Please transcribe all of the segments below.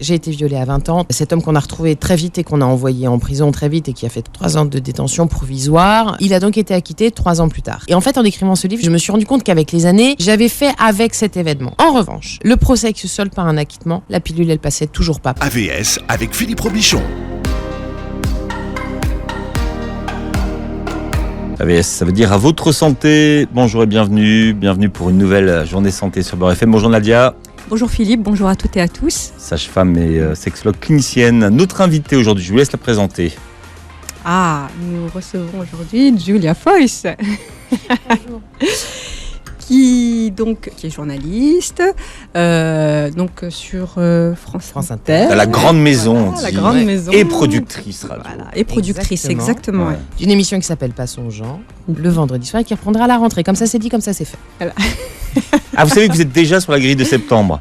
J'ai été violée à 20 ans. Cet homme qu'on a retrouvé très vite et qu'on a envoyé en prison très vite et qui a fait 3 ans de détention provisoire, il a donc été acquitté 3 ans plus tard. Et en fait, en écrivant ce livre, je me suis rendu compte qu'avec les années, j'avais fait avec cet événement. En revanche, le procès se solde par un acquittement, la pilule, elle passait toujours pas. AVS avec Philippe Robichon. AVS, ça veut dire à votre santé. Bonjour et bienvenue pour une nouvelle journée santé sur Beurre FM. Bonjour Nadia. Bonjour Philippe, bonjour à toutes et à tous. Sage-femme et sexologue clinicienne. Notre invitée aujourd'hui, je vous laisse la présenter. Nous recevons aujourd'hui Julia Foyce. Bonjour. qui est journaliste, sur France Inter. À la grande maison, la grande maison. Et productrice radio. Voilà, et productrice, exactement. Ouais. D'une émission qui s'appelle Pas son genre, le vendredi soir, et qui reprendra à la rentrée. Comme ça c'est dit, comme ça c'est fait. Voilà. Vous savez que vous êtes déjà sur la grille de septembre.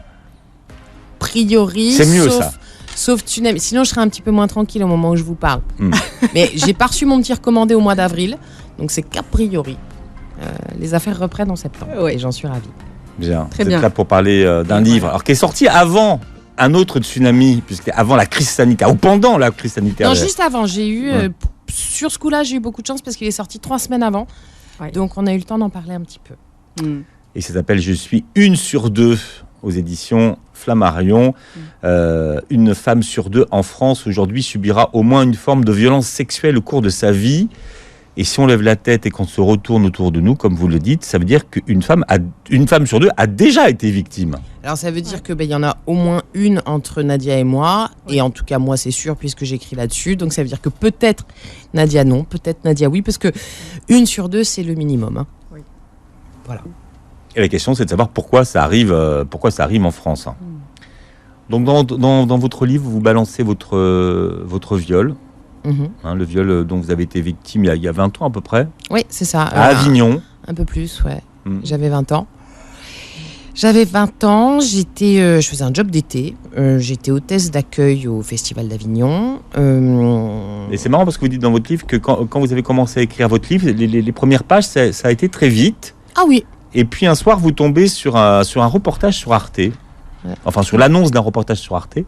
A priori, c'est mieux ça. Sauf tsunami. Sinon, je serai un petit peu moins tranquille au moment où je vous parle. Mais j'ai pas reçu mon petit recommandé au mois d'avril, donc c'est qu'a priori. Les affaires reprennent en septembre, et j'en suis ravie. Bien, très vous bien. Êtes là pour parler d'un livre, alors qui est sorti avant un autre tsunami, puisque avant la crise sanitaire, ou pendant la crise sanitaire. Non, juste avant, j'ai eu, sur ce coup-là, j'ai eu beaucoup de chance parce qu'il est sorti 3 semaines avant, donc on a eu le temps d'en parler un petit peu. Et ça s'appelle « Je suis une sur deux » aux éditions Flammarion. Une femme sur 2 en France aujourd'hui subira au moins une forme de violence sexuelle au cours de sa vie. Et si on lève la tête et qu'on se retourne autour de nous, comme vous le dites, ça veut dire qu'une femme sur 2 a déjà été victime. Alors ça veut dire que y en a au moins une entre Nadia et moi, et en tout cas moi c'est sûr puisque j'écris là-dessus. Donc ça veut dire que peut-être Nadia non, peut-être Nadia oui, parce que 1 sur 2 c'est le minimum. Hein. Oui. Voilà. Et la question c'est de savoir pourquoi ça arrive en France. Donc dans votre livre, vous balancez votre viol. Le viol dont vous avez été victime il y a 20 ans à peu près. Oui, c'est ça. À Avignon. Un peu plus, ouais. J'avais 20 ans. Je faisais un job d'été. J'étais hôtesse d'accueil au Festival d'Avignon. Et c'est marrant parce que vous dites dans votre livre que quand vous avez commencé à écrire votre livre, les premières pages, ça a été très vite. Ah oui. Et puis un soir, vous tombez sur un reportage sur Arte. Ouais. Enfin, sur l'annonce d'un reportage sur Arte.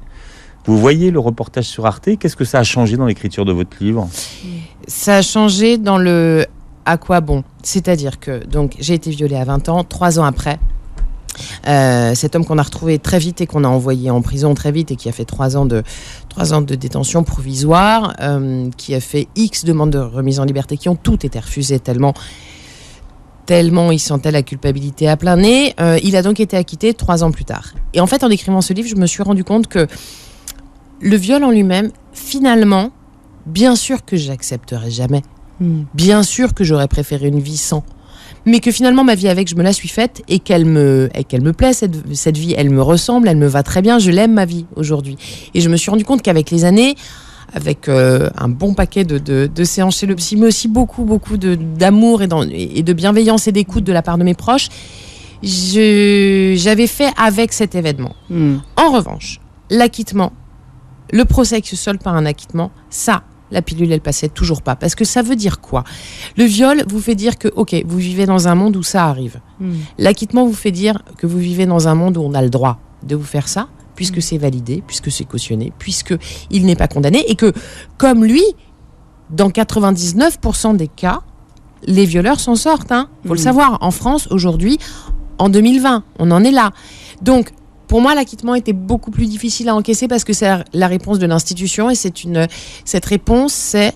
Vous voyez le reportage sur Arte, qu'est-ce que ça a changé dans l'écriture de votre livre ? Ça a changé dans le « à quoi bon ?» C'est-à-dire que donc, j'ai été violée à 20 ans, 3 ans après. Cet homme qu'on a retrouvé très vite et qu'on a envoyé en prison très vite et qui a fait 3 ans de détention provisoire, qui a fait X demandes de remise en liberté qui ont toutes été refusées tellement il sentait la culpabilité à plein nez. Il a donc été acquitté 3 ans plus tard. Et en fait, en écrivant ce livre, je me suis rendu compte que le viol en lui-même, finalement, bien sûr que j'accepterai jamais. Bien sûr que j'aurais préféré une vie sans. Mais que finalement, ma vie avec, je me la suis faite et qu'elle me plaît, cette vie. Elle me ressemble, elle me va très bien. Je l'aime, ma vie, aujourd'hui. Et je me suis rendu compte qu'avec les années, avec un bon paquet de séances chez le psy, mais aussi beaucoup d'amour et de bienveillance et d'écoute de la part de mes proches, j'avais fait avec cet événement. En revanche, l'acquittement, le procès se solde par un acquittement, ça, la pilule, elle passait toujours pas. Parce que ça veut dire quoi ? Le viol vous fait dire que, ok, vous vivez dans un monde où ça arrive. L'acquittement vous fait dire que vous vivez dans un monde où on a le droit de vous faire ça, puisque c'est validé, puisque c'est cautionné, puisqu'il n'est pas condamné, et que, comme lui, dans 99% des cas, les violeurs s'en sortent. Faut le savoir, en France, aujourd'hui, en 2020, on en est là. Donc, pour moi, l'acquittement était beaucoup plus difficile à encaisser parce que c'est la réponse de l'institution et cette réponse, c'est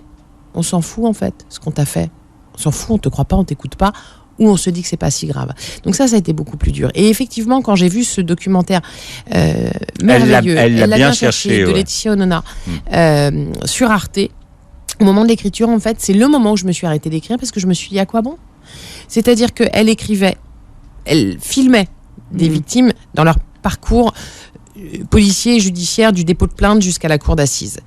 on s'en fout en fait, ce qu'on t'a fait. On s'en fout, on te croit pas, on t'écoute pas, ou on se dit que c'est pas si grave. Donc ça a été beaucoup plus dur. Et effectivement, quand j'ai vu ce documentaire merveilleux, elle l'a bien cherché de Laetitia Onona sur Arte, au moment de l'écriture, en fait, c'est le moment où je me suis arrêtée d'écrire parce que je me suis dit à quoi bon ? C'est-à-dire qu'elle écrivait, elle filmait des victimes dans leur parcours policier et judiciaire du dépôt de plainte jusqu'à la cour d'assises.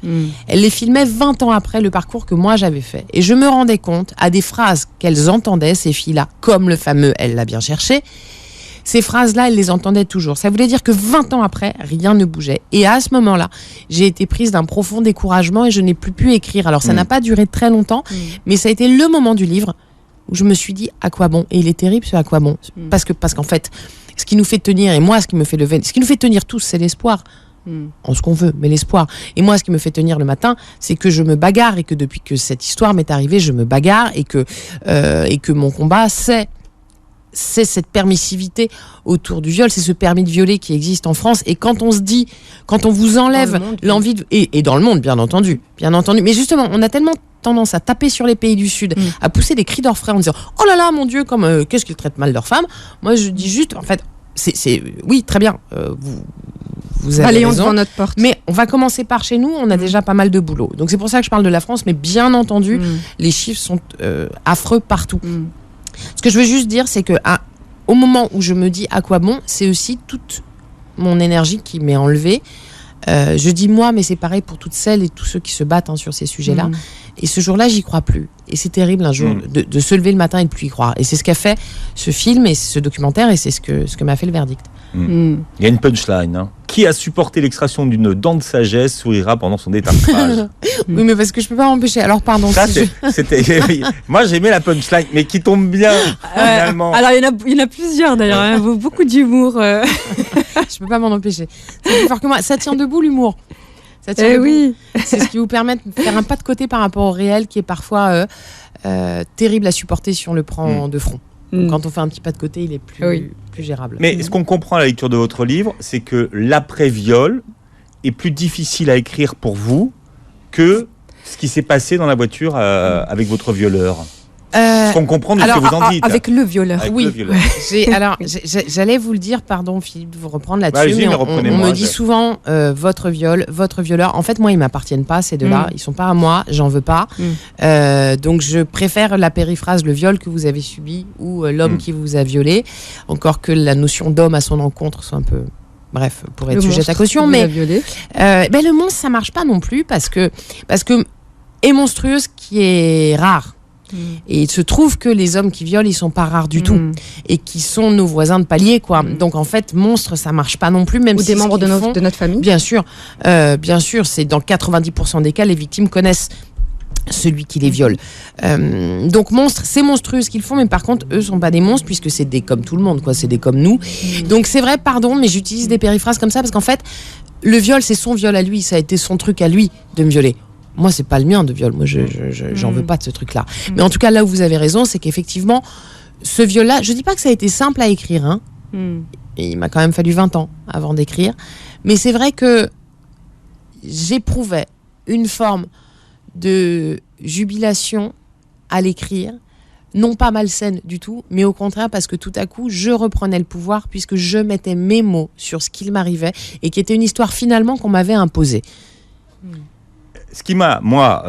Elle les filmait 20 ans après le parcours que moi j'avais fait. Et je me rendais compte à des phrases qu'elles entendaient, ces filles-là, comme le fameux « elle l'a bien cherché », ces phrases-là, elles les entendaient toujours. Ça voulait dire que 20 ans après, rien ne bougeait. Et à ce moment-là, j'ai été prise d'un profond découragement et je n'ai plus pu écrire. Alors ça n'a pas duré très longtemps, mais ça a été le moment du livre où je me suis dit « à quoi bon ?» Et il est terrible ce « à quoi bon ?» parce qu'en fait, ce qui nous fait tenir, et moi, ce qui me fait lever, ce qui nous fait tenir tous, c'est l'espoir. en ce qu'on veut, mais l'espoir. Et moi, ce qui me fait tenir le matin, c'est que je me bagarre et que depuis que cette histoire m'est arrivée, je me bagarre et que mon combat, c'est cette permissivité autour du viol, c'est ce permis de violer qui existe en France. Et quand on se dit, quand on vous enlève l'envie de... Et dans le monde, bien entendu. Mais justement, on a tellement tendance à taper sur les pays du Sud, à pousser des cris d'orfraie en disant « Oh là là, mon Dieu, comme qu'est-ce qu'ils traitent mal leurs femmes ?» Moi, je dis juste, en fait, oui, très bien, vous avez Balayons raison, devant notre porte. Mais on va commencer par chez nous, on a déjà pas mal de boulot. Donc c'est pour ça que je parle de la France, mais bien entendu, les chiffres sont affreux partout. Ce que je veux juste dire, c'est que au moment où je me dis à quoi bon, c'est aussi toute mon énergie qui m'est enlevée. Je dis moi, mais c'est pareil pour toutes celles et tous ceux qui se battent sur ces sujets-là. Et ce jour-là, j'y crois plus. Et c'est terrible un jour de se lever le matin et de plus y croire. Et c'est ce qu'a fait ce film et ce documentaire, et c'est ce que m'a fait le verdict. Il y a une punchline. Hein. Qui a supporté l'extraction d'une dent de sagesse sourira pendant son détartrage. Oui, mais parce que je peux pas m'empêcher. Alors pardon. Ça, moi, j'aimais la punchline, mais qui tombe bien finalement. Alors il y en a plusieurs d'ailleurs. Hein, beaucoup d'humour. Je peux pas m'en empêcher. C'est plus fort que moi. Ça tient debout l'humour. Ça tient debout. Oui. C'est ce qui vous permet de faire un pas de côté par rapport au réel, qui est parfois terrible à supporter si on le prend de front. Quand on fait un petit pas de côté, il est plus gérable. Mais ce qu'on comprend à la lecture de votre livre, c'est que l'après-viol est plus difficile à écrire pour vous que ce qui s'est passé dans la voiture avec votre violeur. Ce qu'on comprend de ce que vous en dites. Avec le violeur. Le violeur. J'allais vous le dire, pardon Philippe, de vous reprendre là-dessus, mais on me dit souvent votre violeur. En fait, moi, ils m'appartiennent pas, ces deux-là. Ils sont pas à moi, j'en veux pas. Donc, je préfère la périphrase, le viol que vous avez subi ou l'homme qui vous a violé. Encore que la notion d'homme à son encontre soit un peu... Bref, pour être sujette à caution. Mais le monstre, ça marche pas non plus parce que est monstrueuse qui est rare. Et il se trouve que les hommes qui violent, ils sont pas rares du tout, et qui sont nos voisins de palier, quoi. Donc en fait, monstre, ça marche pas non plus, même ou des membres de notre famille. Bien sûr, c'est dans 90% des cas, les victimes connaissent celui qui les viole. Donc monstre, c'est monstrueux ce qu'ils font, mais par contre, eux sont pas des monstres puisque c'est des comme tout le monde, quoi. C'est des comme nous. Donc c'est vrai, pardon, mais j'utilise des périphrases comme ça parce qu'en fait, le viol, c'est son viol à lui, ça a été son truc à lui de me violer. Moi, c'est pas le mien de viol. Moi, j'en veux pas de ce truc-là. Mais en tout cas, là où vous avez raison, c'est qu'effectivement, ce viol-là, je dis pas que ça a été simple à écrire. Hein. Et il m'a quand même fallu 20 ans avant d'écrire. Mais c'est vrai que j'éprouvais une forme de jubilation à l'écrire, non pas malsaine du tout, mais au contraire parce que tout à coup, je reprenais le pouvoir puisque je mettais mes mots sur ce qu'il m'arrivait et qui était une histoire finalement qu'on m'avait imposée. Ce qui m'a, moi,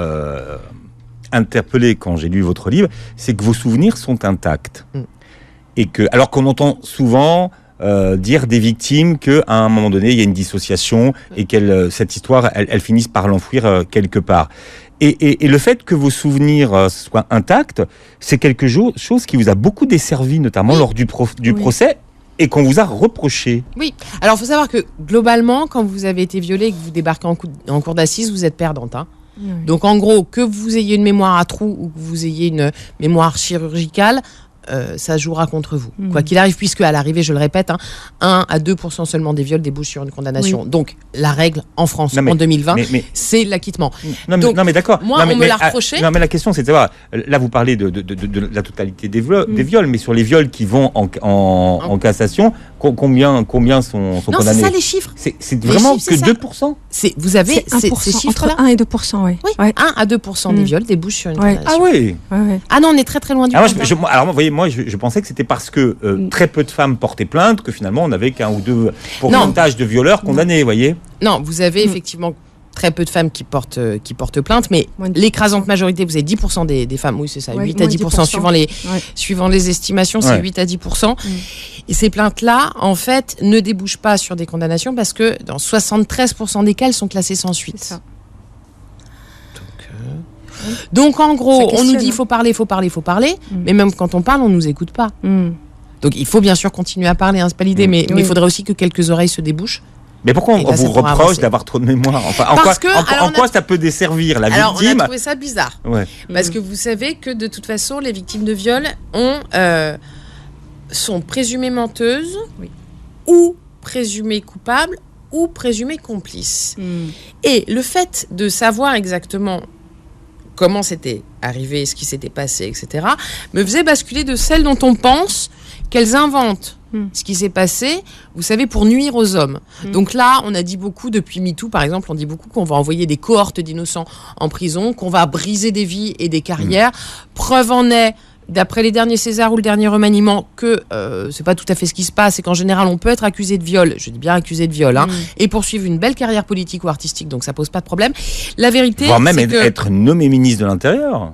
interpellé quand j'ai lu votre livre, c'est que vos souvenirs sont intacts. Et que, alors qu'on entend souvent dire des victimes qu'à un moment donné, il y a une dissociation et que cette histoire, elles finissent par l'enfouir quelque part. Et le fait que vos souvenirs soient intacts, c'est quelque chose qui vous a beaucoup desservi, notamment lors du procès, et qu'on vous a reproché. Oui. Alors, il faut savoir que, globalement, quand vous avez été violée et que vous débarquez en cour d'assises, vous êtes perdante. Hein. Donc, en gros, que vous ayez une mémoire à trous ou que vous ayez une mémoire chirurgicale, ça jouera contre vous. Quoi qu'il arrive, puisque à l'arrivée, je le répète, 1 à 2% seulement des viols débouchent sur une condamnation. Donc, la règle en France, en 2020, c'est l'acquittement. Non, mais d'accord. Moi, on me l'a reproché. Non, mais la question, c'est de savoir, là, vous parlez de la totalité des viols, mais sur les viols qui vont en cassation, combien sont condamnés? Non, c'est ça les chiffres. C'est vraiment que 2%. Vous avez ces chiffres-là. Entre 1 et 2%, oui. 1 à 2% des viols débouchent sur une condamnation. Ah oui. Ah non, on est très très loin du compte. Alors, vous voyez, moi, je pensais que c'était parce que très peu de femmes portaient plainte que finalement on n'avait qu'un ou deux pourcentages de violeurs condamnés, vous voyez. Non, vous avez effectivement très peu de femmes qui portent plainte, mais l'écrasante majorité, vous avez 10% des femmes, oui c'est ça, 8 à 10%, suivant les estimations, c'est 8 à 10%. Et ces plaintes-là, en fait, ne débouchent pas sur des condamnations parce que dans 73% des cas, elles sont classées sans suite. C'est ça. Donc en gros, on nous dit il faut parler, mais même quand on parle, on nous écoute pas. Donc il faut bien sûr continuer à parler, hein, c'est pas l'idée, mais il faudrait aussi que quelques oreilles se débouchent. Mais pourquoi on vous reproche d'avoir trop de mémoire? Enfin, en quoi ça peut desservir la victime? Alors on a trouvé ça bizarre, parce que vous savez que de toute façon, les victimes de viol sont présumées menteuses ou présumées coupables ou présumé complice. Et le fait de savoir exactement comment c'était arrivé, ce qui s'était passé, etc., me faisait basculer de celles dont on pense qu'elles inventent ce qui s'est passé, vous savez, pour nuire aux hommes. Donc là, on a dit beaucoup, depuis MeToo, par exemple, on dit beaucoup qu'on va envoyer des cohortes d'innocents en prison, qu'on va briser des vies et des carrières. Preuve en est, d'après les derniers Césars ou le dernier remaniement, que c'est pas tout à fait ce qui se passe, et qu'en général, on peut être accusé de viol, je dis bien accusé de viol, et poursuivre une belle carrière politique ou artistique, donc ça pose pas de problème. La vérité, voire même c'est que... être nommé ministre de l'Intérieur.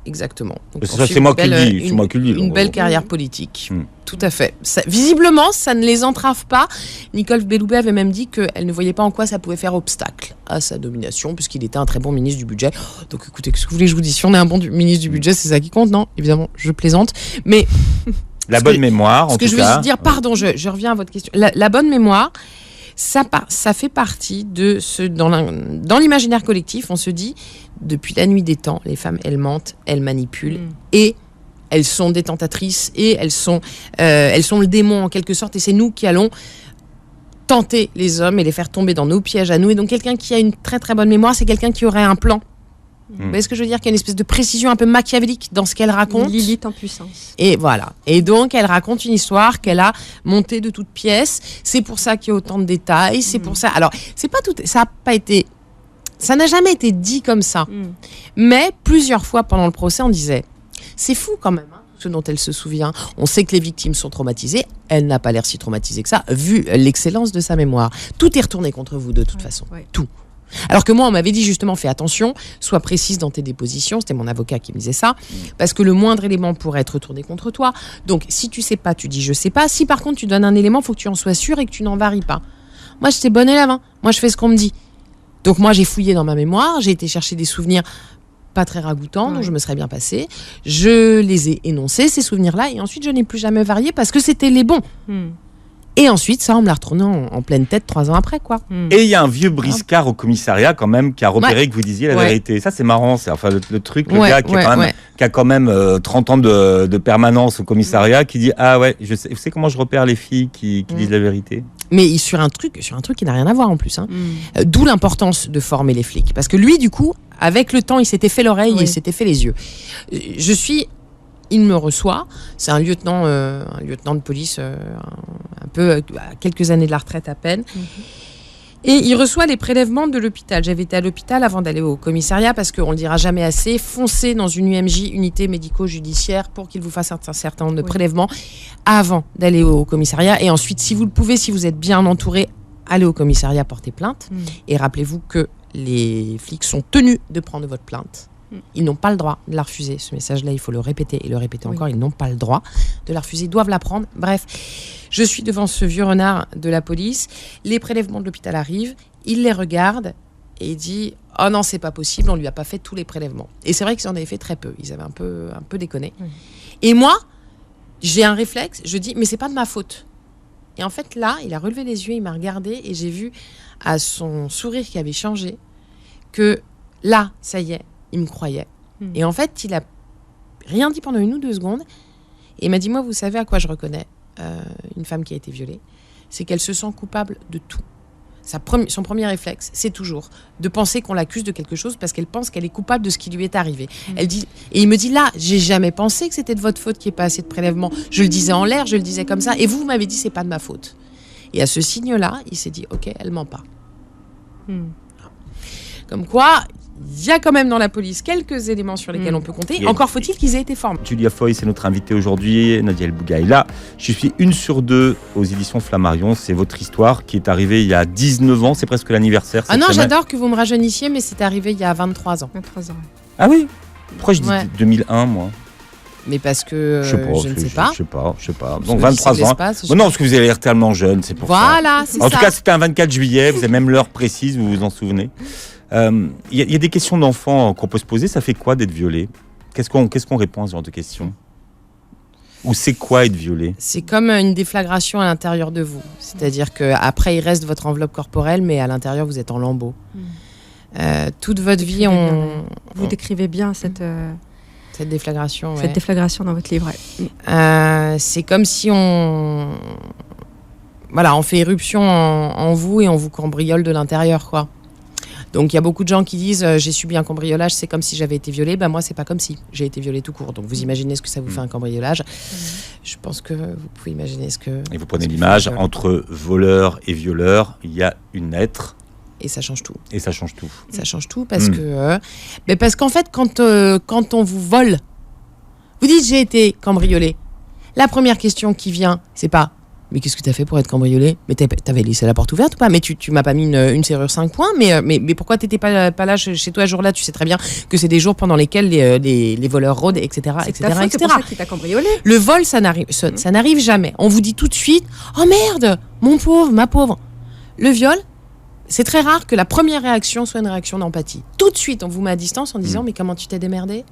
Exactement. Donc, Ça, c'est moi qui le dis. C'est moi qui le dis. Une belle carrière politique. Tout à fait. Ça, visiblement, ça ne les entrave pas. Nicole Belloubet avait même dit qu'elle ne voyait pas en quoi ça pouvait faire obstacle à sa nomination, puisqu'il était un très bon ministre du budget. Donc écoutez, qu'est-ce que vous voulez que je vous dise ? Si on est un bon ministre du budget, c'est ça qui compte, non ? Évidemment, je plaisante. Mais la bonne mémoire, en tout cas. Ce que je veux dire, pardon, je reviens à votre question. La bonne mémoire, ça fait partie de ce... Dans l'imaginaire collectif, on se dit, depuis la nuit des temps, les femmes, elles mentent, elles manipulent, et elles sont des tentatrices, et elles sont le démon en quelque sorte, et c'est nous qui allons tenter les hommes et les faire tomber dans nos pièges à nous. Et donc quelqu'un qui a une très très bonne mémoire, c'est quelqu'un qui aurait un plan. Vous voyez ce que je veux dire ? Qu'il y a une espèce de précision un peu machiavélique dans ce qu'elle raconte. Lilith en puissance. Et voilà. Et donc, elle raconte une histoire qu'elle a montée de toutes pièces. C'est pour ça qu'il y a autant de détails. C'est pour ça. Alors, c'est pas tout. Ça n'a jamais été dit comme ça. Mais plusieurs fois pendant le procès, on disait, c'est fou quand même, ce dont elle se souvient. On sait que les victimes sont traumatisées. Elle n'a pas l'air si traumatisée que ça, vu l'excellence de sa mémoire. Tout est retourné contre vous de toute façon. Tout. Alors que moi, on m'avait dit justement, fais attention, sois précise dans tes dépositions. C'était mon avocat qui me disait ça. Parce que le moindre élément pourrait être retourné contre toi. Donc, si tu sais pas, tu dis je sais pas. Si par contre, tu donnes un élément, il faut que tu en sois sûr et que tu n'en varies pas. Moi, j'étais bonne élève. Moi, je fais ce qu'on me dit. Donc, moi, j'ai fouillé dans ma mémoire. J'ai été chercher des souvenirs pas très ragoûtants, dont je me serais bien passée. Je les ai énoncés, ces souvenirs-là. Et ensuite, je n'ai plus jamais varié parce que c'était les bons. Et ensuite, ça, on me l'a retourné en pleine tête 3 ans après, quoi. Et il y a un vieux briscard au commissariat, quand même, qui a repéré que vous disiez la vérité. Ça, c'est marrant. C'est enfin le truc, le gars qui a quand même 30 ans de permanence au commissariat, qui dit ah ouais, je sais, vous savez comment je repère les filles qui disent la vérité. Mais sur un truc qui n'a rien à voir en plus. D'où l'importance de former les flics, parce que lui, du coup, avec le temps, il s'était fait l'oreille, et il s'était fait les yeux. Il me reçoit, c'est un lieutenant de police, un peu à quelques années de la retraite à peine. Et il reçoit les prélèvements de l'hôpital. J'avais été à l'hôpital avant d'aller au commissariat parce qu'on ne le dira jamais assez. Foncez dans une UMJ, unité médico-judiciaire, pour qu'il vous fasse un certain nombre de prélèvements avant d'aller au commissariat. Et ensuite, si vous le pouvez, si vous êtes bien entouré, allez au commissariat, portez plainte. Et rappelez-vous que les flics sont tenus de prendre votre plainte. Ils n'ont pas le droit de la refuser. Ce message-là, il faut le répéter et le répéter encore. Ils n'ont pas le droit de la refuser. Ils doivent la prendre. Bref, je suis devant ce vieux renard de la police. Les prélèvements de l'hôpital arrivent. Il les regarde et il dit « Oh non, c'est pas possible, on lui a pas fait tous les prélèvements. » Et c'est vrai qu'ils en avaient fait très peu. Ils avaient un peu déconné. Et moi, j'ai un réflexe. Je dis « Mais c'est pas de ma faute. » Et en fait, là, il a relevé les yeux, il m'a regardé et j'ai vu à son sourire qui avait changé que là, ça y est, il me croyait. Et en fait, il a rien dit pendant 1 ou 2 secondes. Et il m'a dit, moi, vous savez à quoi je reconnais une femme qui a été violée ? C'est qu'elle se sent coupable de tout. Son premier réflexe, c'est toujours de penser qu'on l'accuse de quelque chose parce qu'elle pense qu'elle est coupable de ce qui lui est arrivé. Elle dit, et il me dit, là, j'ai jamais pensé que c'était de votre faute qu'il n'y ait pas assez de prélèvements. Je le disais en l'air, je le disais comme ça. Et vous m'avez dit, c'est pas de ma faute. Et à ce signe-là, il s'est dit, ok, elle ment pas. Comme quoi... Il y a quand même dans la police quelques éléments sur lesquels on peut compter. Encore faut-il qu'ils aient été formés. Julia Foy, c'est notre invitée aujourd'hui. Nadia El Bougaïla. Je suis 1 sur 2 aux éditions Flammarion. C'est votre histoire qui est arrivée il y a 19 ans. C'est presque l'anniversaire. Ah non, j'adore que vous me rajeunissiez, mais c'est arrivé il y a 23 ans. 23 ans. Ah oui ? Pourquoi je dis 2001, moi ? Mais parce que je ne sais pas. Je sais pas. Donc 23 ans. Non, parce que vous avez l'air tellement jeune, c'est pour ça. Voilà, c'est ça. En tout cas, c'était un 24 juillet. Vous avez même l'heure précise, vous vous en souvenez. Il y a des questions d'enfants qu'on peut se poser. Ça fait quoi d'être violé ? Qu'est-ce qu'on répond à ce genre de questions ? Ou c'est quoi être violé ? C'est comme une déflagration à l'intérieur de vous. C'est-à-dire qu'après, il reste votre enveloppe corporelle, mais à l'intérieur, vous êtes en lambeaux. Toute votre vie, Vous décrivez bien cette déflagration. Cette déflagration dans votre livret. C'est comme si on fait éruption en vous et on vous cambriole de l'intérieur, quoi. Donc il y a beaucoup de gens qui disent j'ai subi un cambriolage, c'est comme si j'avais été violée. Moi c'est pas comme si j'ai été violée tout court. Donc vous imaginez ce que ça vous fait un cambriolage. Je pense que vous pouvez imaginer ce que. Et vous prenez l'image entre voleur et violeur, il y a une lettre. Et ça change tout. Et ça change tout. Ça change tout parce que parce qu'en fait quand on vous vole, vous dites j'ai été cambriolée. La première question qui vient, c'est pas mais qu'est-ce que tu as fait pour être cambriolé? Mais t'avais laissé la porte ouverte ou pas? Mais tu m'as pas mis une serrure 5 points? Mais pourquoi t'étais pas là chez toi ce jour-là? Tu sais très bien que c'est des jours pendant lesquels les voleurs rôdent, etc. C'est pour ça qu'il t'a cambriolé. Le vol, ça n'arrive jamais. On vous dit tout de suite « Oh merde, mon pauvre, ma pauvre !» Le viol, c'est très rare que la première réaction soit une réaction d'empathie. Tout de suite, on vous met à distance en disant « Mais comment tu t'es démerdé ?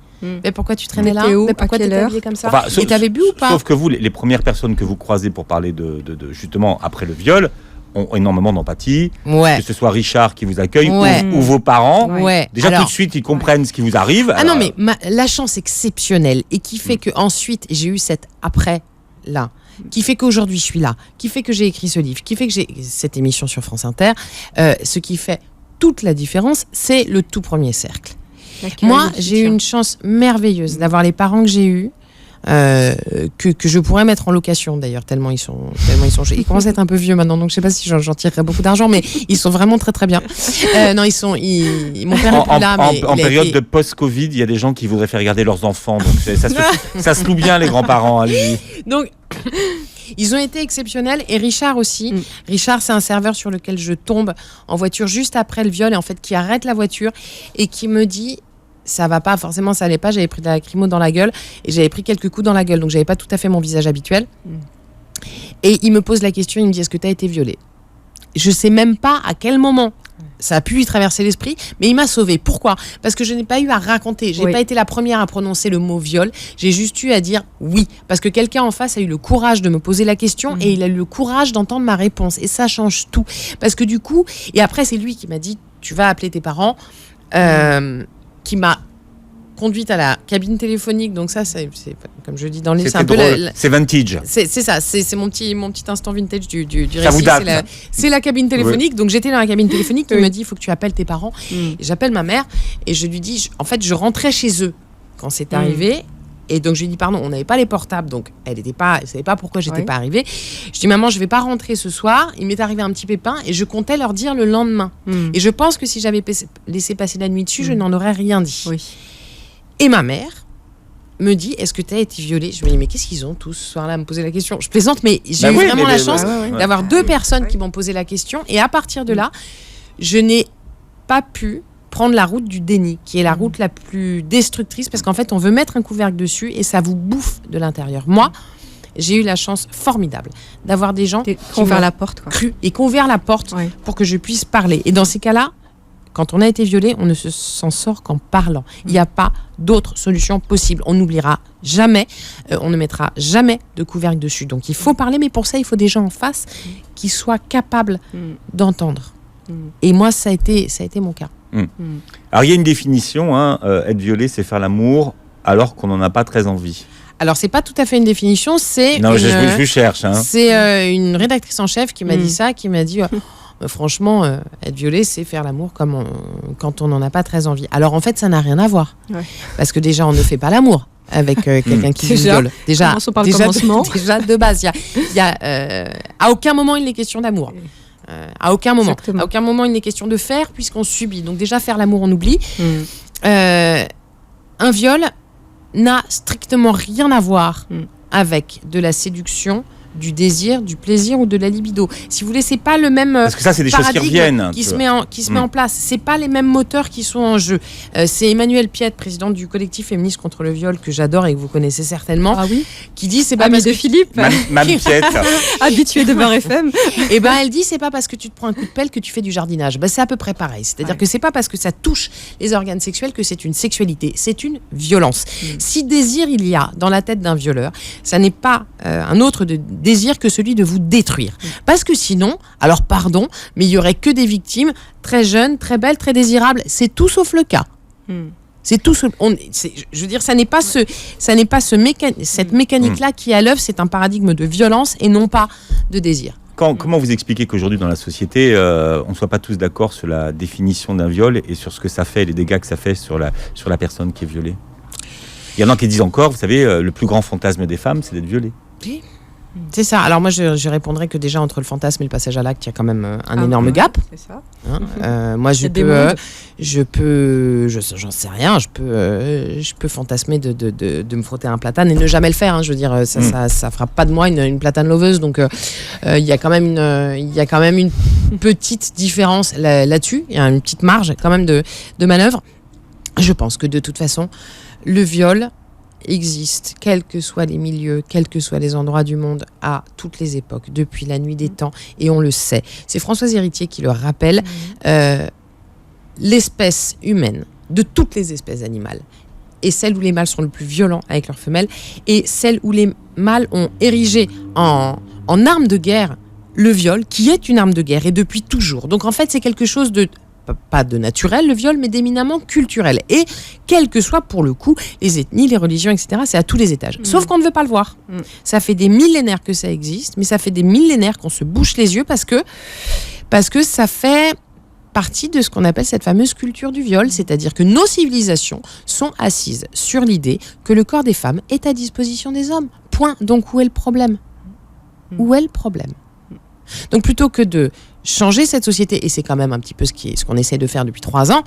Mais pourquoi tu traînais là ? Mais pourquoi tu t'es habillé comme ça ? Et t'avais bu ou pas ?» Sauf que vous, les premières personnes que vous croisez pour parler de justement après le viol ont énormément d'empathie. Ouais. Que ce soit Richard qui vous accueille Ouais. ou vos parents. Ouais. Déjà tout de suite, ils comprennent ce qui vous arrive. Ah non, mais la chance exceptionnelle et qui fait que ensuite j'ai eu cet après-là, qui fait qu'aujourd'hui je suis là, qui fait que j'ai écrit ce livre, qui fait que j'ai cette émission sur France Inter, ce qui fait toute la différence, c'est le tout premier cercle. Moi, j'ai eu une chance merveilleuse d'avoir les parents que j'ai eus, que je pourrais mettre en location d'ailleurs, tellement ils sont ils commencent à être un peu vieux maintenant, donc je sais pas si j'en tirerai beaucoup d'argent, mais ils sont vraiment très très bien. Non, mon père est plus là, mais en période de post-Covid, il y a des gens qui voudraient faire garder leurs enfants, donc ça se loue bien les grands-parents, allez-y. Donc ils ont été exceptionnels, et Richard aussi. Richard, c'est un serveur sur lequel je tombe en voiture juste après le viol, et en fait qui arrête la voiture et qui me dit ça va pas, forcément ça allait pas, j'avais pris de la lacrymo dans la gueule et j'avais pris quelques coups dans la gueule, donc j'avais pas tout à fait mon visage habituel. Et il me pose la question, il me dit est-ce que tu as été violée? Je sais même pas à quel moment ça a pu lui traverser l'esprit, mais il m'a sauvée. Pourquoi? Parce que je n'ai pas eu à raconter, j'ai pas été la première à prononcer le mot viol, j'ai juste eu à dire oui, parce que quelqu'un en face a eu le courage de me poser la question et il a eu le courage d'entendre ma réponse, et ça change tout. Parce que du coup, et après c'est lui qui m'a dit tu vas appeler tes parents, qui m'a conduite à la cabine téléphonique. Donc ça, c'est comme je dis dans le livre, c'est un peu c'est vintage. C'est ça, c'est mon petit instant vintage du ça récit. Vous date. C'est la cabine téléphonique. Donc j'étais dans la cabine téléphonique, il me dit il faut que tu appelles tes parents. Et j'appelle ma mère et je lui dis, en fait, je rentrais chez eux quand c'est arrivé. Et donc je lui dis pardon, on n'avait pas les portables, donc elle savait pas pourquoi j'étais pas arrivée. Je dis maman, je vais pas rentrer ce soir. Il m'est arrivé un petit pépin et je comptais leur dire le lendemain. Et je pense que si j'avais laissé passer la nuit dessus, je n'en aurais rien dit. Et ma mère me dit est-ce que tu as été violée? Je me dis mais qu'est-ce qu'ils ont tous ce soir-là à me poser la question? Je plaisante, mais j'ai eu vraiment la chance d'avoir deux personnes qui m'ont posé la question, et à partir de là, je n'ai pas pu prendre la route du déni, qui est la route la plus destructrice, parce qu'en fait, on veut mettre un couvercle dessus et ça vous bouffe de l'intérieur. Moi, j'ai eu la chance formidable d'avoir des gens qui ont ouvert la porte, cru et qui ont ouvert la porte pour que je puisse parler. Et dans ces cas-là, quand on a été violé, on ne s'en sort qu'en parlant. Il n'y a pas d'autre solution possible. On n'oubliera jamais, on ne mettra jamais de couvercle dessus. Donc il faut parler, mais pour ça, il faut des gens en face qui soient capables d'entendre. Et moi, ça a été mon cas. Alors il y a une définition, être violé, c'est faire l'amour alors qu'on n'en a pas très envie. Alors c'est pas tout à fait une définition, c'est je cherche. C'est une rédactrice en chef qui m'a dit ça, qui m'a dit franchement, être violé, c'est faire l'amour quand on n'en a pas très envie. Alors en fait, ça n'a rien à voir, parce que déjà on ne fait pas l'amour avec quelqu'un qui vous viole. Déjà de base, il y a à aucun moment il n'est question d'amour. À aucun moment. Exactement. À aucun moment il n'est question de faire, puisqu'on subit. Donc déjà faire l'amour, on oublie. Un viol n'a strictement rien à voir avec de la séduction, du désir, du plaisir ou de la libido. Si vous voulez, c'est pas le même parce que ça, c'est des choses qui reviennent, qui se met en place. C'est pas les mêmes moteurs qui sont en jeu. C'est Emmanuelle Piette, présidente du collectif féministe contre le viol, que j'adore et que vous connaissez certainement, qui dit c'est pas parce de Philippe, Mme Piette, habituée de Beurre FM. Et elle dit c'est pas parce que tu te prends un coup de pelle que tu fais du jardinage. C'est à peu près pareil. C'est-à-dire que c'est pas parce que ça touche les organes sexuels que c'est une sexualité. C'est une violence. Si désir il y a dans la tête d'un violeur, ça n'est pas un autre désir que celui de vous détruire. Parce que sinon, alors pardon, mais il y aurait que des victimes très jeunes, très belles, très désirables. C'est tout sauf le cas. C'est tout. Je veux dire, ça n'est pas cette mécanique-là qui est à l'œuvre. C'est un paradigme de violence et non pas de désir. Comment vous expliquez qu'aujourd'hui, dans la société, on ne soit pas tous d'accord sur la définition d'un viol et sur ce que ça fait, les dégâts que ça fait sur la personne qui est violée? Il y en a qui disent encore, vous savez, le plus grand fantasme des femmes, c'est d'être violée. Oui. C'est ça. Alors moi, je répondrais que déjà, entre le fantasme et le passage à l'acte, il y a quand même un énorme gap. C'est ça. Moi, j'en sais rien. Je peux fantasmer de me frotter un platane et ne jamais le faire. Je veux dire, ça fera pas de moi une platane loveuse. Donc, il y a quand même une petite différence là-dessus. Il y a une petite marge quand même de manœuvre. Je pense que de toute façon, le viol existe, quels que soient les milieux, quels que soient les endroits du monde, à toutes les époques, depuis la nuit des temps, et on le sait. C'est Françoise Héritier qui le rappelle. L'espèce humaine, de toutes les espèces animales, est celle où les mâles sont le plus violents avec leurs femelles, et celle où les mâles ont érigé en arme de guerre le viol, qui est une arme de guerre, et depuis toujours. Donc en fait, c'est quelque chose de pas de naturel, le viol, mais d'éminemment culturel. Et quelles que soient, pour le coup, les ethnies, les religions, etc., c'est à tous les étages. Sauf qu'on ne veut pas le voir. Ça fait des millénaires que ça existe, mais ça fait des millénaires qu'on se bouche les yeux parce que ça fait partie de ce qu'on appelle cette fameuse culture du viol, c'est-à-dire que nos civilisations sont assises sur l'idée que le corps des femmes est à disposition des hommes. Point. Donc où est le problème ? Où est le problème ? Donc plutôt que de changer cette société, et c'est quand même un petit peu ce qu'on essaie de faire depuis 3 ans,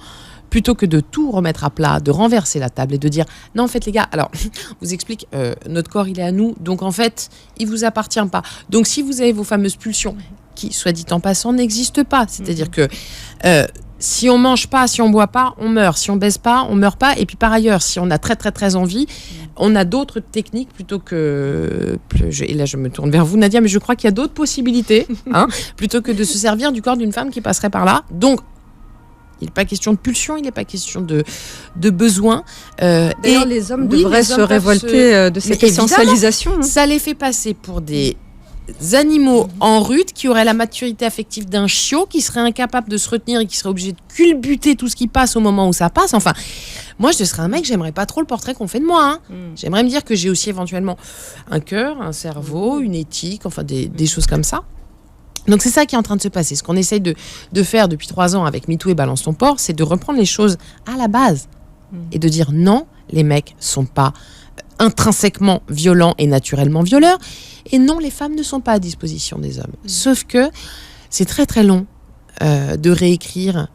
plutôt que de tout remettre à plat, de renverser la table et de dire non, en fait les gars, alors on vous explique, notre corps il est à nous, donc en fait il vous appartient pas. Donc si vous avez vos fameuses pulsions qui, soit dit en passant, n'existent pas, c'est-à-dire que si on mange pas, si on boit pas, on meurt. Si on baise pas, on meurt pas. Et puis par ailleurs, si on a très très très envie, on a d'autres techniques plutôt que... Et là, je me tourne vers vous, Nadia, mais je crois qu'il y a d'autres possibilités, plutôt que de se servir du corps d'une femme qui passerait par là. Donc, il n'est pas question de pulsion, il n'est pas question de besoin. D'ailleurs, les hommes devraient se révolter de cette essentialisation. Ça les fait passer pour des animaux en rut qui auraient la maturité affective d'un chiot, qui serait incapable de se retenir et qui serait obligé de culbuter tout ce qui passe au moment où ça passe. Enfin, moi, je serais un mec, j'aimerais pas trop le portrait qu'on fait de moi. J'aimerais me dire que j'ai aussi éventuellement un cœur, un cerveau, une éthique, enfin des choses comme ça. Donc c'est ça qui est en train de se passer. Ce qu'on essaye de faire depuis 3 ans avec MeToo et Balance ton porc, c'est de reprendre les choses à la base et de dire non, les mecs sont pas intrinsèquement violents et naturellement violeurs, et non, les femmes ne sont pas à disposition des hommes. Sauf que c'est très très long de réécrire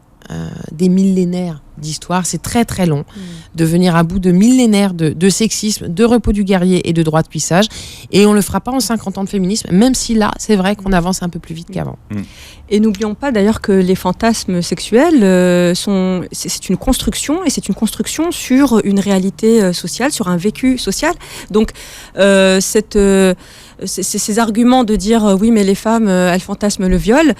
des millénaires d'histoire, c'est très très long de venir à bout de millénaires de sexisme, de repos du guerrier et de droit de cuissage, et on le fera pas en 50 ans de féminisme, même si là c'est vrai qu'on avance un peu plus vite qu'avant. Et n'oublions pas d'ailleurs que les fantasmes sexuels c'est une construction, et c'est une construction sur une réalité sociale, sur un vécu social. Donc ces arguments de dire oui mais les femmes elles fantasment le viol,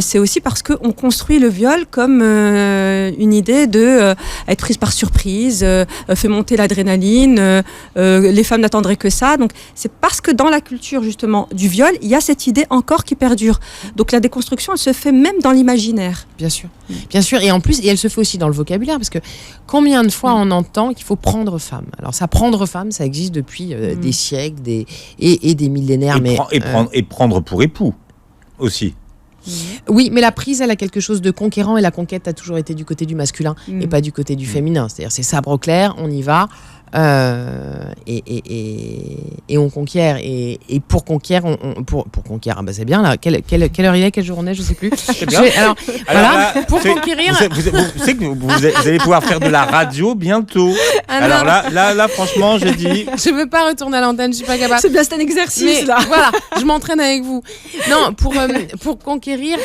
c'est aussi parce qu'on construit le viol comme une idée de être prise par surprise, fait monter l'adrénaline, les femmes n'attendraient que ça. Donc c'est parce que dans la culture justement du viol, il y a cette idée encore qui perdure. Donc la déconstruction, elle se fait même dans l'imaginaire. Bien sûr, et en plus, et elle se fait aussi dans le vocabulaire, parce que combien de fois on entend qu'il faut prendre femme. Alors ça, prendre femme, ça existe depuis des siècles, et des millénaires. Et prendre pour époux aussi. Oui, mais la prise, elle a quelque chose de conquérant, et la conquête a toujours été du côté du masculin et pas du côté du féminin. C'est-à-dire, c'est sabre au clair, on y va, et on conquiert. Et pour conquérir, pour conquérir, c'est bien là. Quelle heure il est, quelle journée, je sais plus. Alors voilà, pour conquérir. Vous savez que vous allez pouvoir faire de la radio bientôt. Alors là, franchement, je dis. Je veux pas retourner à l'antenne, je suis pas capable. C'est bien, c'est un exercice mais, là. Voilà, je m'entraîne avec vous. Non, pour conquérir.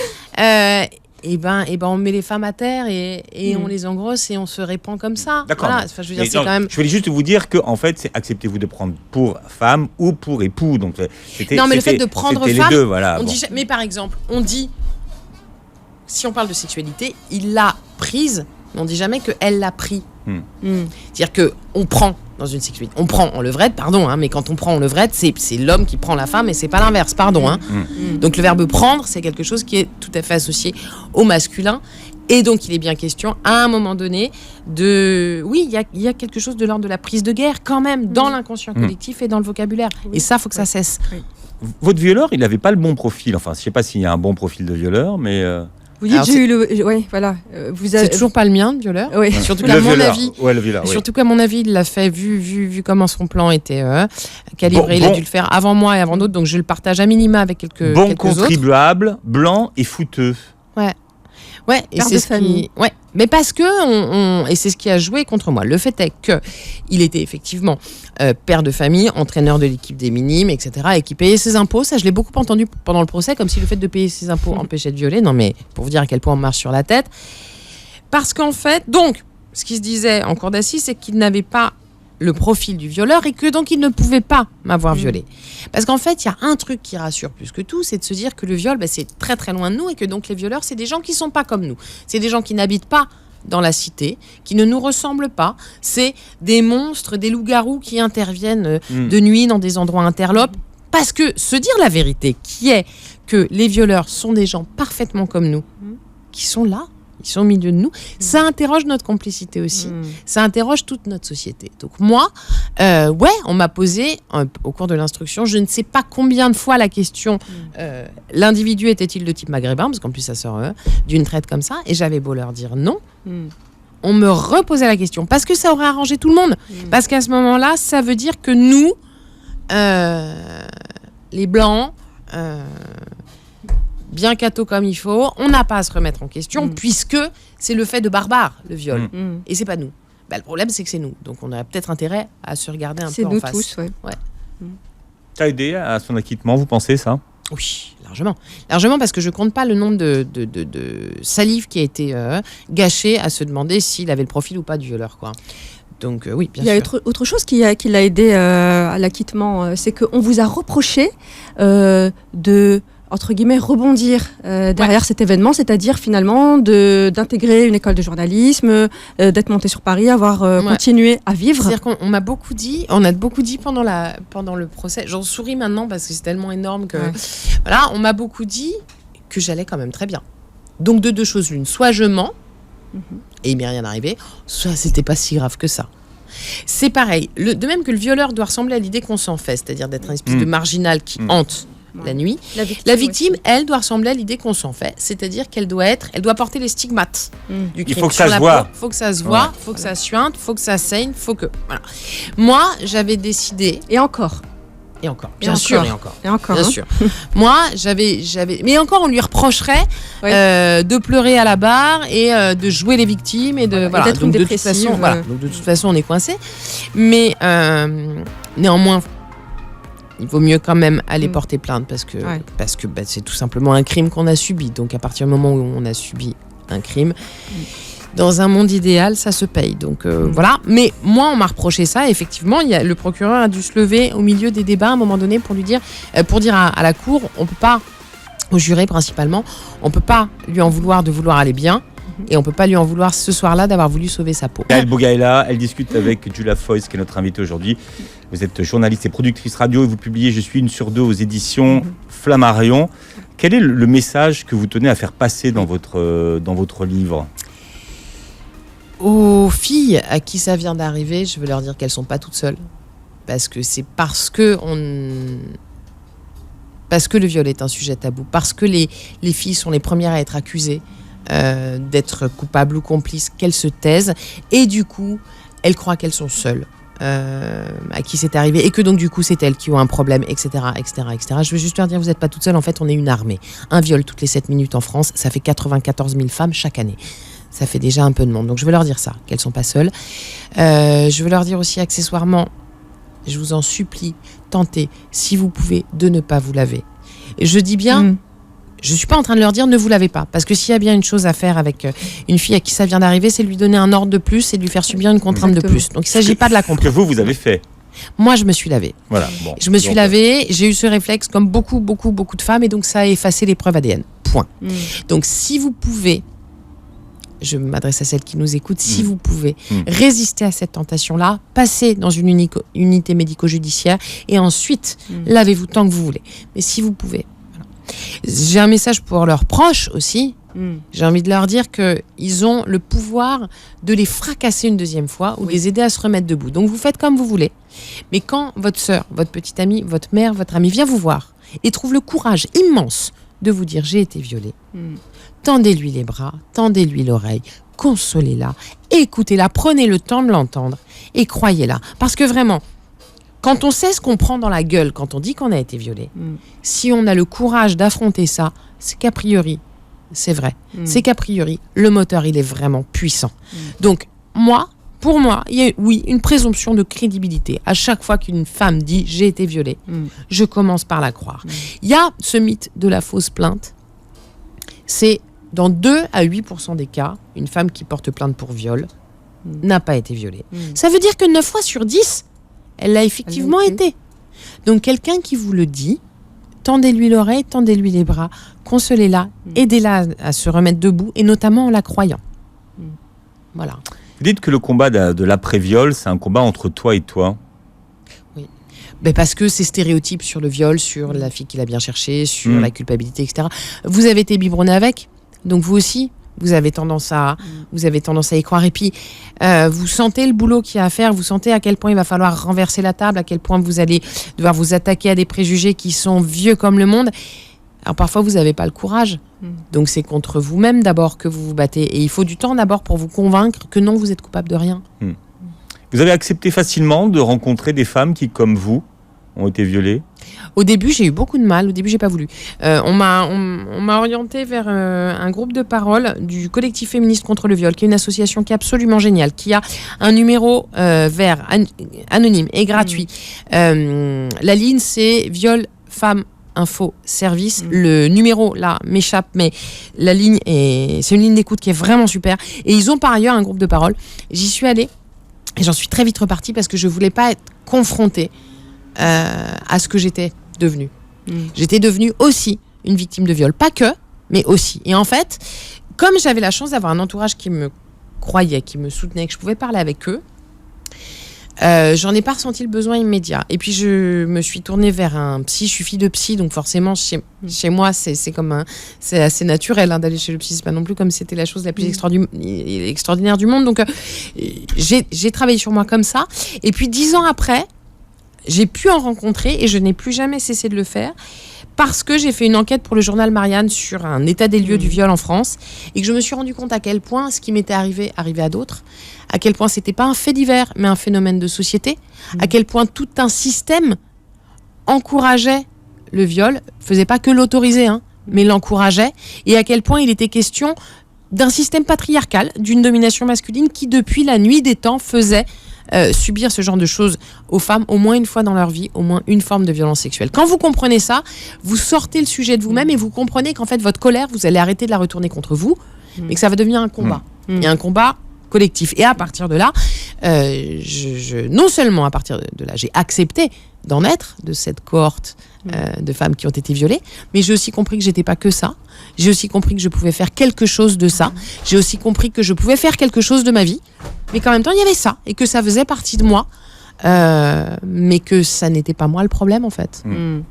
Et ben on met les femmes à terre et on les engrosse et on se répand comme ça. D'accord. Voilà. Enfin, je veux dire, c'est quand même... Je voulais juste vous dire que en fait, c'est acceptez-vous de prendre pour femme ou pour époux. Donc non, mais le fait de prendre femme, les deux, voilà. Mais par exemple, on dit, si on parle de sexualité, il l'a prise, mais on dit jamais que elle l'a pris. C'est-à-dire que on prend dans une sexualité, on prend en levrette, pardon, mais quand on prend en levrette, c'est l'homme qui prend la femme et c'est pas l'inverse, pardon. Donc le verbe prendre, c'est quelque chose qui est tout à fait associé au masculin, et donc il est bien question à un moment donné de, oui, il y a quelque chose de l'ordre de la prise de guerre quand même dans l'inconscient collectif et dans le vocabulaire, et ça faut que ça cesse. votre violeur, il n'avait pas le bon profil. Enfin, je ne sais pas s'il y a un bon profil de violeur, mais... Vous dites, j'ai eu le... Oui, voilà. C'est toujours pas le mien, le violeur. Oui. Surtout qu'à mon avis... Ouais, le violeur, surtout qu'à mon avis, il l'a fait vu comment son plan était calibré. Il a dû le faire avant moi et avant d'autres, donc je le partage à minima avec quelques autres. Contribuable, blanc et fouteux. Ouais, et c'est ce qui... Ouais, mais parce que et c'est ce qui a joué contre moi. Le fait est que il était effectivement père de famille, entraîneur de l'équipe des minimes, etc., et qui payait ses impôts. Ça, je l'ai beaucoup entendu pendant le procès, comme si le fait de payer ses impôts empêchait de violer. Non, mais pour vous dire à quel point on marche sur la tête. Parce qu'en fait, donc, ce qui se disait en cour d'assises, c'est qu'il n'avait pas le profil du violeur et que donc il ne pouvait pas m'avoir violée. Parce qu'en fait, il y a un truc qui rassure plus que tout, c'est de se dire que le viol, c'est très très loin de nous et que donc les violeurs, c'est des gens qui sont pas comme nous. C'est des gens qui n'habitent pas dans la cité, qui ne nous ressemblent pas. C'est des monstres, des loups-garous qui interviennent de nuit dans des endroits interlopes. Parce que se dire la vérité, qui est que les violeurs sont des gens parfaitement comme nous, qui sont là, ils sont au milieu de nous, ça interroge notre complicité aussi, ça interroge toute notre société. Donc moi, on m'a posé au cours de l'instruction, je ne sais pas combien de fois la question, l'individu était-il de type maghrébin, parce qu'en plus ça sort d'une traite comme ça, et j'avais beau leur dire non, on me reposait la question, parce que ça aurait arrangé tout le monde, parce qu'à ce moment-là, ça veut dire que nous, les Blancs... bien catho comme il faut, on n'a pas à se remettre en question puisque c'est le fait de barbares, le viol. Et c'est pas nous. Le problème, c'est que c'est nous. Donc on a peut-être intérêt à se regarder un peu en face. C'est nous tous, ouais. Ça a aidé à son acquittement, vous pensez ça ? Oui, largement. Largement parce que je compte pas le nombre de salive qui a été gâchée à se demander s'il avait le profil ou pas du violeur, quoi. Donc oui, bien sûr. Il y a autre chose qui l'a aidé à l'acquittement, c'est qu'on vous a reproché de... entre guillemets, rebondir derrière cet événement, c'est-à-dire finalement d'intégrer une école de journalisme, d'être monté sur Paris, avoir continué à vivre. C'est-à-dire qu'on m'a beaucoup dit, pendant le procès, j'en souris maintenant parce que c'est tellement énorme que... Voilà, on m'a beaucoup dit que j'allais quand même très bien. Donc de deux choses l'une, soit je mens, et il m'est rien arrivé, soit c'était pas si grave que ça. C'est pareil, de même que le violeur doit ressembler à l'idée qu'on s'en fait, c'est-à-dire d'être une espèce de marginal qui hante la nuit. La victime, elle, doit ressembler à l'idée qu'on s'en fait, c'est-à-dire qu'elle doit porter les stigmates du crime. Il faut que ça se voit. Il faut que ça se voit, il faut que ça suinte, il faut que ça saigne, il faut que... Voilà. Moi, j'avais décidé... Et encore, bien sûr. Bien sûr. Moi, j'avais... Mais encore, on lui reprocherait de pleurer à la barre et de jouer les victimes et de... Voilà. D'être donc, une de toute façon, dépressive. donc, de toute façon, on est coincé. Mais néanmoins... Il vaut mieux quand même aller porter plainte parce que c'est tout simplement un crime qu'on a subi. Donc à partir du moment où on a subi un crime, dans un monde idéal, ça se paye. Donc voilà. Mais moi, on m'a reproché ça. Effectivement, le procureur a dû se lever au milieu des débats à un moment donné pour dire à la cour, on peut pas, au juré principalement, on peut pas lui en vouloir de vouloir aller bien. Et on ne peut pas lui en vouloir ce soir-là d'avoir voulu sauver sa peau. Gaëlle Bogaïla, elle discute avec Julia Foyce, qui est notre invitée aujourd'hui. Vous êtes journaliste et productrice radio et vous publiez Je suis une sur deux aux éditions Flammarion. Quel est le message que vous tenez à faire passer dans votre livre ? Aux filles à qui ça vient d'arriver, je veux leur dire qu'elles ne sont pas toutes seules. Parce que c'est parce que le viol est un sujet tabou, parce que les filles sont les premières à être accusées, d'être coupables ou complices, qu'elles se taisent et du coup elles croient qu'elles sont seules à qui c'est arrivé et que donc du coup c'est elles qui ont un problème, etc. Je veux juste leur dire, vous n'êtes pas toutes seules, en fait on est une armée. Un viol toutes les 7 minutes en France, ça fait 94 000 femmes chaque année. Ça fait déjà un peu de monde, donc je veux leur dire ça, qu'elles ne sont pas seules. Je veux leur dire aussi accessoirement, je vous en supplie, tentez, si vous pouvez, de ne pas vous laver. Et je dis bien... Je ne suis pas en train de leur dire ne vous lavez pas. Parce que s'il y a bien une chose à faire avec une fille à qui ça vient d'arriver, c'est de lui donner un ordre de plus et de lui faire subir une contrainte de plus. Donc il ne s'agit pas de la comprendre. Que vous avez fait. Moi, je me suis lavée. Voilà, bon, je me suis lavée, j'ai eu ce réflexe comme beaucoup de femmes et donc ça a effacé les preuves ADN. Point. Donc si vous pouvez, je m'adresse à celles qui nous écoutent, si vous pouvez résister à cette tentation-là, passez dans une unité médico-judiciaire et ensuite lavez-vous tant que vous voulez. Mais si vous pouvez... J'ai un message pour leurs proches aussi, J'ai envie de leur dire qu'ils ont le pouvoir de les fracasser une deuxième fois ou de les aider à se remettre debout. Donc vous faites comme vous voulez. Mais quand votre sœur, votre petite amie, votre mère, votre amie vient vous voir et trouve le courage immense de vous dire « j'ai été violée », tendez-lui les bras, tendez-lui l'oreille, consolez-la, écoutez-la, prenez le temps de l'entendre et croyez-la. Parce que vraiment, quand on sait ce qu'on prend dans la gueule quand on dit qu'on a été violé, si on a le courage d'affronter ça, c'est qu'a priori, c'est vrai, c'est qu'a priori, le moteur, il est vraiment puissant. Donc, pour moi, il y a une présomption de crédibilité. À chaque fois qu'une femme dit « j'ai été violée », je commence par la croire. Il y a ce mythe de la fausse plainte. C'est dans 2 à 8% des cas, une femme qui porte plainte pour viol n'a pas été violée. Ça veut dire que 9 fois sur 10, elle l'a effectivement été. Donc quelqu'un qui vous le dit, tendez-lui l'oreille, tendez-lui les bras, consolez-la, aidez-la à se remettre debout, et notamment en la croyant. Voilà. Vous dites que le combat de l'après-viol, c'est un combat entre toi et toi. Oui. Ben parce que ces stéréotypes sur le viol, sur la fille qui l'a bien cherché, sur la culpabilité, etc. Vous avez été biberonné avec, donc vous aussi, vous avez tendance à y croire. Et puis, vous sentez le boulot qu'il y a à faire, vous sentez à quel point il va falloir renverser la table, à quel point vous allez devoir vous attaquer à des préjugés qui sont vieux comme le monde. Alors parfois, vous n'avez pas le courage. Donc c'est contre vous-même d'abord que vous vous battez. Et il faut du temps d'abord pour vous convaincre que non, vous êtes coupable de rien. Vous avez accepté facilement de rencontrer des femmes qui, comme vous, ont été violées ? Au début, j'ai eu beaucoup de mal. Au début, j'ai pas voulu. On m'a orienté vers un groupe de parole du collectif féministe contre le viol, qui est une association qui est absolument géniale, qui a un numéro vert, anonyme et gratuit. La ligne, c'est viol femmes info service. Le numéro là m'échappe, mais la ligne c'est une ligne d'écoute qui est vraiment super. Et ils ont par ailleurs un groupe de parole. J'y suis allée et j'en suis très vite repartie parce que je voulais pas être confrontée à ce que j'étais devenue. J'étais devenue aussi une victime de viol, pas que, mais aussi. Et en fait, comme j'avais la chance d'avoir un entourage qui me croyait, qui me soutenait, que je pouvais parler avec eux, j'en ai pas ressenti le besoin immédiat. Et puis je me suis tournée vers un psy. Je suis fille de psy, donc forcément chez moi c'est assez naturel d'aller chez le psy. C'est pas non plus comme c'était la chose la plus extraordinaire du monde. Donc j'ai travaillé sur moi comme ça. Et puis 10 ans après, j'ai pu en rencontrer et je n'ai plus jamais cessé de le faire. Parce que j'ai fait une enquête pour le journal Marianne sur un état des lieux du viol en France et que je me suis rendu compte à quel point ce qui m'était arrivait à d'autres, à quel point c'était pas un fait divers mais un phénomène de société, à quel point tout un système encourageait le viol, faisait pas que l'autoriser, mais l'encourageait, et à quel point il était question d'un système patriarcal, d'une domination masculine qui depuis la nuit des temps faisait subir ce genre de choses aux femmes au moins une fois dans leur vie, au moins une forme de violence sexuelle. Quand vous comprenez ça, vous sortez le sujet de vous-même et vous comprenez qu'en fait votre colère, vous allez arrêter de la retourner contre vous, mais que ça va devenir un combat. Et un combat collectif. Et à partir de là, non seulement à partir de là, j'ai accepté d'en être de cette cohorte de femmes qui ont été violées, mais j'ai aussi compris que j'étais pas que ça. J'ai aussi compris que je pouvais faire quelque chose de ça. J'ai aussi compris que je pouvais faire quelque chose de ma vie, mais qu'en même temps il y avait ça et que ça faisait partie de moi, mais que ça n'était pas moi le problème en fait. Vous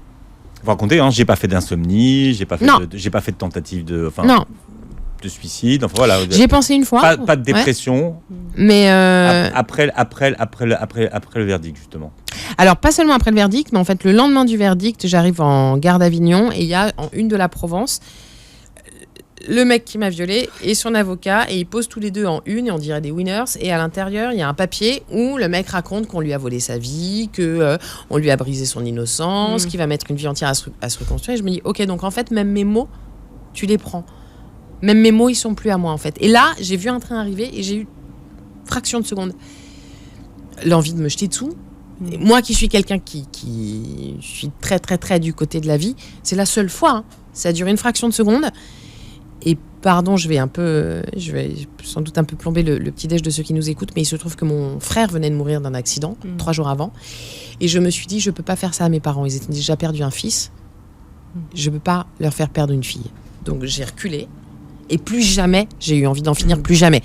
racontez, j'ai pas fait d'insomnie, j'ai pas fait de tentative de suicide. Enfin voilà. J'y ai pensé une fois. Pas de dépression. Mais après le verdict justement. Alors pas seulement après le verdict, mais en fait le lendemain du verdict, j'arrive en gare d'Avignon et il y a en une de la Provence le mec qui m'a violée et son avocat, et ils posent tous les deux en une et on dirait des winners, et à l'intérieur il y a un papier où le mec raconte qu'on lui a volé sa vie, que on lui a brisé son innocence, qu'il va mettre une vie entière à se reconstruire. Et je me dis ok, donc en fait même mes mots tu les prends, même mes mots ils sont plus à moi en fait. Et là j'ai vu un train arriver et j'ai eu fraction de seconde l'envie de me jeter dessous. Et moi qui suis quelqu'un qui suis très très très du côté de la vie, c'est la seule fois, ça a duré une fraction de seconde. Et pardon, je vais sans doute un peu plomber le petit-déj de ceux qui nous écoutent, mais il se trouve que mon frère venait de mourir d'un accident 3 jours avant. Et je me suis dit, je peux pas faire ça à mes parents. Ils étaient déjà perdu un fils. Je peux pas leur faire perdre une fille. Donc j'ai reculé. et plus jamais j'ai eu envie d'en finir, plus jamais.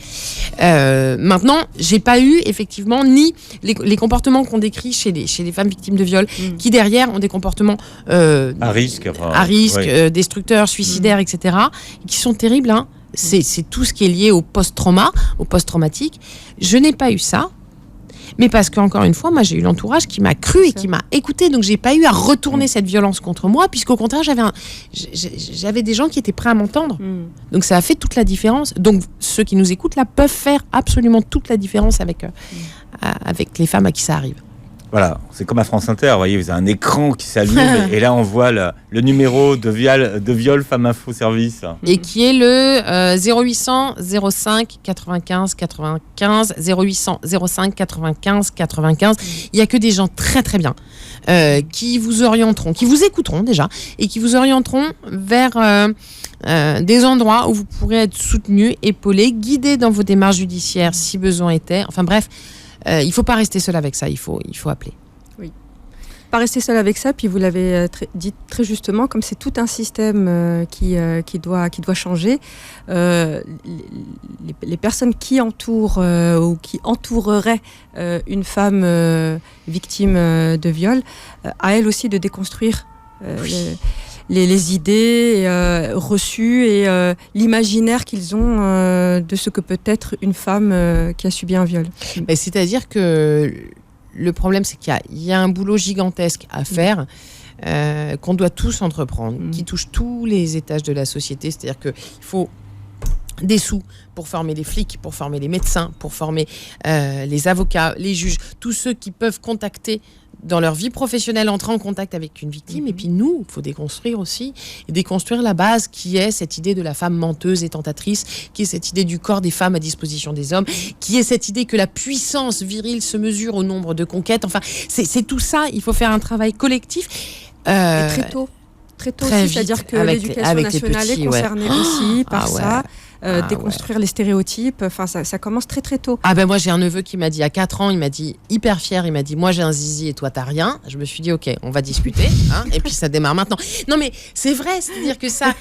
Maintenant, j'ai pas eu effectivement ni les comportements qu'on décrit chez les femmes victimes de viol, qui derrière ont des comportements à risque, destructeurs, suicidaires, etc., qui sont terribles. Hein. C'est tout ce qui est lié au post-traumatique. Je n'ai pas eu ça. Mais parce qu'encore une fois, moi, j'ai eu l'entourage qui m'a cru et qui m'a écouté. Donc, j'ai pas eu à retourner cette violence contre moi, puisqu'au contraire, j'avais des gens qui étaient prêts à m'entendre. Donc, ça a fait toute la différence. Donc, ceux qui nous écoutent, là, peuvent faire absolument toute la différence avec les femmes à qui ça arrive. Voilà, c'est comme à France Inter, vous voyez, vous avez un écran qui s'allume et là on voit le numéro de viol Femmes Info Service. Et qui est le 0800 05 95 95 0800 05 95 95. Il n'y a que des gens très très bien qui vous orienteront, qui vous écouteront déjà et qui vous orienteront vers des endroits où vous pourrez être soutenu, épaulé, guidé dans vos démarches judiciaires si besoin était. Enfin bref. Il ne faut pas rester seul avec ça, il faut appeler. Oui. Pas rester seul avec ça, puis vous l'avez dit très justement, comme c'est tout un système qui doit changer, les personnes qui entourent ou qui entoureraient une femme victime de viol, à elles aussi de déconstruire les idées reçues et l'imaginaire qu'ils ont de ce que peut être une femme qui a subi un viol. Mais c'est-à-dire que le problème, c'est qu'il y a un boulot gigantesque à faire qu'on doit tous entreprendre, qui touche tous les étages de la société. C'est-à-dire qu'il faut des sous pour former les flics, pour former les médecins, pour former les avocats, les juges, tous ceux qui peuvent contacter dans leur vie professionnelle, entrer en contact avec une victime. Et puis nous, il faut déconstruire aussi, et déconstruire la base qui est cette idée de la femme menteuse et tentatrice, qui est cette idée du corps des femmes à disposition des hommes, qui est cette idée que la puissance virile se mesure au nombre de conquêtes. Enfin, c'est tout ça, il faut faire un travail collectif. Et très tôt aussi, c'est-à-dire que l'éducation nationale est concernée aussi par ça. Déconstruire les stéréotypes, enfin ça commence très très tôt. Ah ben moi j'ai un neveu qui m'a dit à 4 ans, il m'a dit hyper fier, il m'a dit moi j'ai un zizi et toi t'as rien. Je me suis dit ok, on va discuter, hein, et puis ça démarre maintenant. Non mais c'est vrai, c'est-à-dire que ça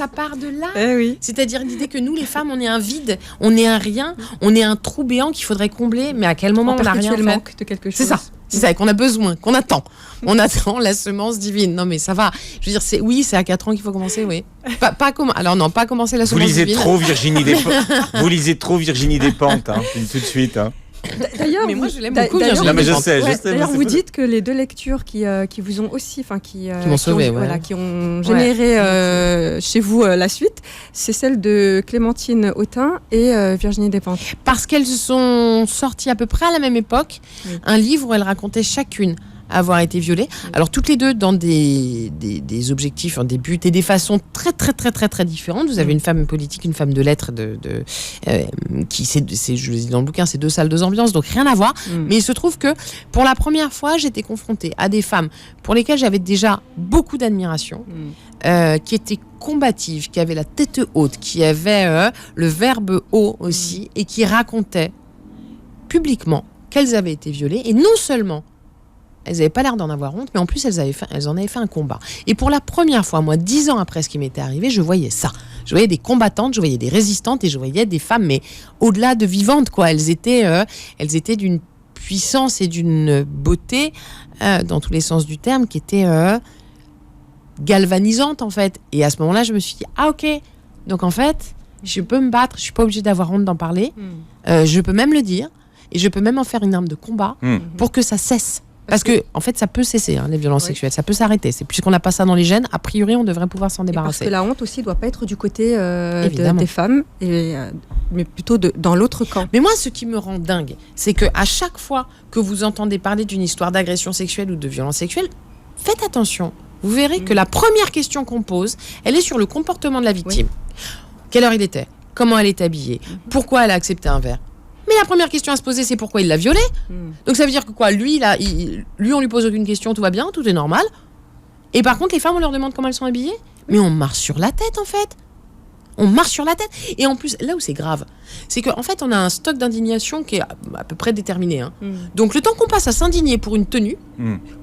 part de là. Oui. C'est-à-dire l'idée que nous les femmes on est un vide, on est un rien, on est un trou béant qu'il faudrait combler, mais à quel moment on n'a rien fait. Manque de quelque chose. C'est ça, qu'on a besoin, qu'on attend. On attend la semence divine. Non, mais ça va. Je veux dire, c'est à 4 ans qu'il faut commencer, oui. Pas commencer la semence divine. Vous lisez trop Virginie Despentes, hein, tout de suite. Hein. D'ailleurs, mais moi je l'aime beaucoup. Virginie. Non, mais je sais. D'ailleurs, vous dites que les deux lectures qui vous ont aussi, qui m'ont sauvé, qui ont généré chez vous la suite, c'est celle de Clémentine Autain et Virginie Despentes. Parce qu'elles sont sorties à peu près à la même époque, un livre où elles racontaient chacune avoir été violées. Alors toutes les deux dans des objectifs, des buts et des façons très très très très très différentes. Vous avez une femme politique, une femme de lettres qui je le dis dans le bouquin, c'est 2 salles, 2 ambiances, donc rien à voir. Mais il se trouve que pour la première fois, j'étais confrontée à des femmes pour lesquelles j'avais déjà beaucoup d'admiration, qui étaient combatives, qui avaient la tête haute, qui avaient le verbe haut aussi, et qui racontaient publiquement qu'elles avaient été violées, et non seulement elles n'avaient pas l'air d'en avoir honte, mais en plus elles en avaient fait un combat. Et pour la première fois, moi, 10 ans après ce qui m'était arrivé, je voyais ça. Je voyais des combattantes, je voyais des résistantes, et je voyais des femmes, mais au-delà de vivantes, quoi. Elles étaient d'une puissance et d'une beauté, dans tous les sens du terme, qui était galvanisante, en fait. Et à ce moment-là, je me suis dit, ah ok, donc en fait, je peux me battre, je suis pas obligée d'avoir honte d'en parler, je peux même le dire, et je peux même en faire une arme de combat pour que ça cesse. Parce que, en fait, ça peut cesser, les violences sexuelles. Ça peut s'arrêter. Puisqu'on n'a pas ça dans les gènes, a priori, on devrait pouvoir s'en débarrasser. Parce que la honte aussi ne doit pas être du côté des femmes, mais plutôt dans l'autre camp. Mais moi, ce qui me rend dingue, c'est qu'à chaque fois que vous entendez parler d'une histoire d'agression sexuelle ou de violence sexuelle, faites attention. Vous verrez que la première question qu'on pose, elle est sur le comportement de la victime. Quelle heure il était ? Comment elle est habillée ? Pourquoi elle a accepté un verre ? Mais la première question à se poser, c'est pourquoi il l'a violée. Donc ça veut dire que quoi ? Lui, on lui pose aucune question, tout va bien, tout est normal. Et par contre, les femmes, on leur demande comment elles sont habillées. Mais on marche sur la tête, en fait. On marche sur la tête. Et en plus, là où c'est grave, c'est qu'en fait, on a un stock d'indignation qui est à peu près déterminé. Donc le temps qu'on passe à s'indigner pour une tenue,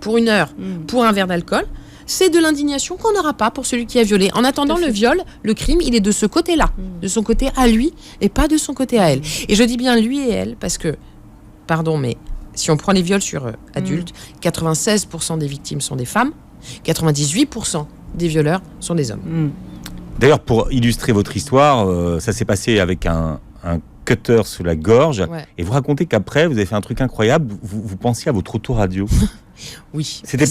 pour une heure, pour un verre d'alcool, c'est de l'indignation qu'on n'aura pas pour celui qui a violé. En attendant, le viol, le crime, il est de ce côté-là, de son côté à lui et pas de son côté à elle. Et je dis bien lui et elle parce que, pardon, mais si on prend les viols sur adultes, 96% des victimes sont des femmes, 98% des violeurs sont des hommes. D'ailleurs, pour illustrer votre histoire, ça s'est passé avec un cutter sous la gorge. Ouais. Et vous racontez qu'après, vous avez fait un truc incroyable. Vous pensiez à votre autoradio. Oui. C'était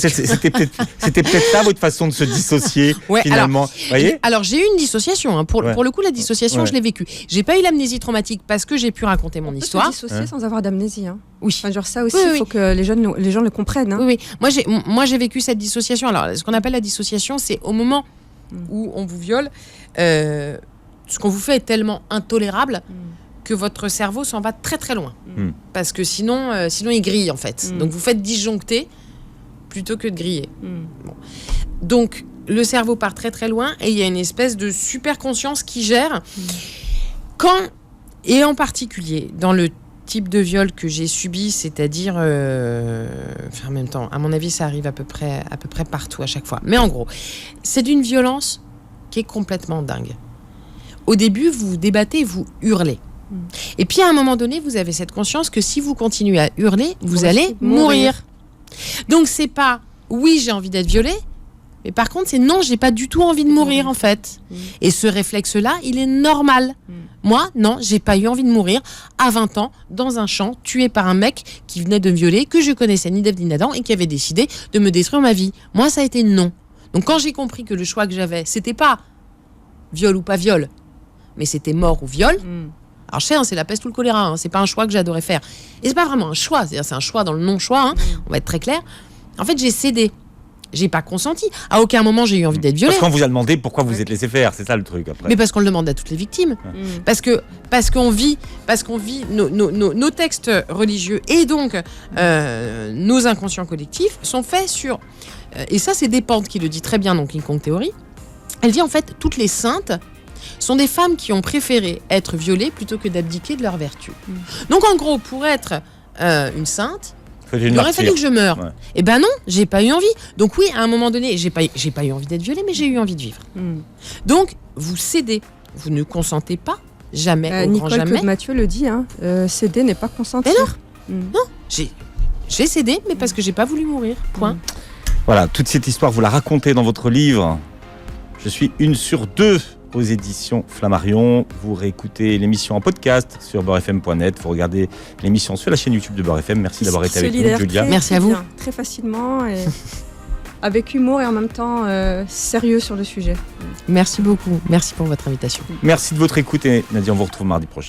peut-être ça votre façon de se dissocier, Ouais, finalement. Voyez alors j'ai eu une dissociation. Pour le coup, la dissociation, je l'ai vécue. J'ai pas eu l'amnésie traumatique parce que j'ai pu raconter mon histoire. On peut se dissocier sans avoir d'amnésie. Hein. Oui. Enfin, genre ça aussi, il faut que les gens le comprennent. Hein. Oui. Moi, j'ai vécu cette dissociation. Alors, ce qu'on appelle la dissociation, c'est au moment où on vous viole, ce qu'on vous fait est tellement intolérable que votre cerveau s'en va très très loin. Parce que sinon il grille en fait. Donc vous faites disjoncter plutôt que de griller. Bon. Donc le cerveau part très très loin et il y a une espèce de super conscience qui gère. Et en particulier dans le type de viol que j'ai subi, c'est-à-dire en même temps, à mon avis ça arrive à peu près partout à chaque fois. Mais en gros, c'est d'une violence qui est complètement dingue. Au début, vous vous débattez, vous hurlez. Et puis à un moment donné, vous avez cette conscience que si vous continuez à hurler, vous allez mourir. Donc c'est pas oui, j'ai envie d'être violée, mais par contre c'est non, j'ai pas du tout envie de mourir en fait. Et ce réflexe-là, il est normal. Moi, non, j'ai pas eu envie de mourir à 20 ans dans un champ, tué par un mec qui venait de me violer, que je connaissais ni d'Ève ni d'Adam et qui avait décidé de me détruire ma vie. Moi, ça a été non. Donc quand j'ai compris que le choix que j'avais, c'était pas viol ou pas viol, mais c'était mort ou viol. Alors je sais, c'est la peste ou le choléra, c'est pas un choix que j'adorais faire. Et c'est pas vraiment un choix, c'est un choix dans le non-choix, on va être très clair. En fait, j'ai cédé. J'ai pas consenti. À aucun moment, j'ai eu envie d'être violée. Parce qu'on vous a demandé pourquoi vous êtes laissé faire, c'est ça le truc après. Mais parce qu'on le demande à toutes les victimes. Parce qu'on vit nos textes religieux et donc nos inconscients collectifs sont faits sur... et ça, c'est Despentes qui le dit très bien dans King Kong Theory. Elle dit en fait, toutes les saintes sont des femmes qui ont préféré être violées plutôt que d'abdiquer de leur vertu. Donc en gros, pour être une sainte, il aurait fallu que je meure. Ouais. Et ben non, j'ai pas eu envie. Donc oui, à un moment donné, j'ai pas eu envie d'être violée, mais j'ai eu envie de vivre. Donc vous cédez, vous ne consentez pas, jamais, au grand jamais. Nicole Mathieu le dit, céder n'est pas consentir. Non, j'ai cédé, mais parce que j'ai pas voulu mourir. Point. Voilà, toute cette histoire, vous la racontez dans votre livre. Je suis une sur deux aux éditions Flammarion. Vous réécoutez l'émission en podcast sur beurrefm.net. Vous regardez l'émission sur la chaîne YouTube de Beurre FM. Merci d'avoir été avec nous, Julia. Merci à vous. Bien, très facilement et avec humour et en même temps sérieux sur le sujet. Merci beaucoup. Merci pour votre invitation. Merci de votre écoute et Nadia, on vous retrouve mardi prochain.